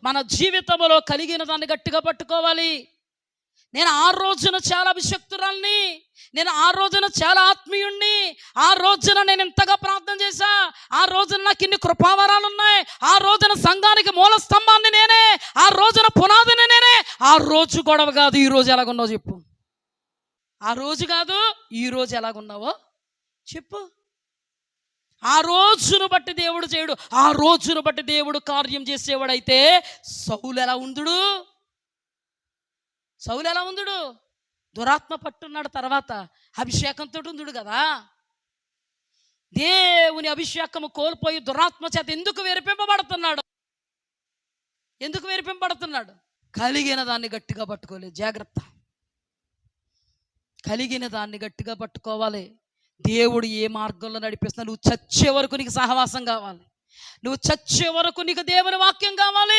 మన జీవితంలో కలిగిన దాన్ని గట్టిగా పట్టుకోవాలి. నేను ఆ రోజున చాలా అభిషక్తురాల్ని, నేను ఆ రోజున చాలా ఆత్మీయుణ్ణి, ఆ రోజున నేను ఇంతగా ప్రార్థన చేశా, ఆ రోజున నాకు ఇన్ని కృపావరాలు ఉన్నాయి, ఆ రోజున సంఘానికి మూల స్తంభాన్ని నేనే, ఆ రోజున పునాదిని నేనే. ఆ రోజు గొడవ కాదు, ఈ రోజు ఎలాగున్నావు చెప్పు. ఆ రోజు కాదు, ఈ రోజు ఎలాగున్నావో చెప్పు. ఆ రోజును బట్టి దేవుడు చేయడు, ఆ రోజును బట్టి దేవుడు కార్యం చేసేవాడైతే సౌలు ఎలా ఉందుడు? సౌలు ఎలా ఉందుడు? దురాత్మ పట్టున్నాడు, తర్వాత అభిషేకంతో ఉందుడు కదా. దేవుని అభిషేకము కోల్పోయి దురాత్మ చేత ఎందుకు వేరిపింపబడుతున్నాడు? ఎందుకు వేరిపింపబడుతున్నాడు? కలిగిన దాన్ని గట్టిగా పట్టుకోలేదు. జాగ్రత్త, కలిగిన దాన్ని గట్టిగా పట్టుకోవాలి. దేవుడు ఏ మార్గంలో నడిపిస్తున్నా, నువ్వు చచ్చే వరకు నీకు సహవాసం కావాలి, నువ్వు చచ్చే వరకు నీకు దేవుని వాక్యం కావాలి.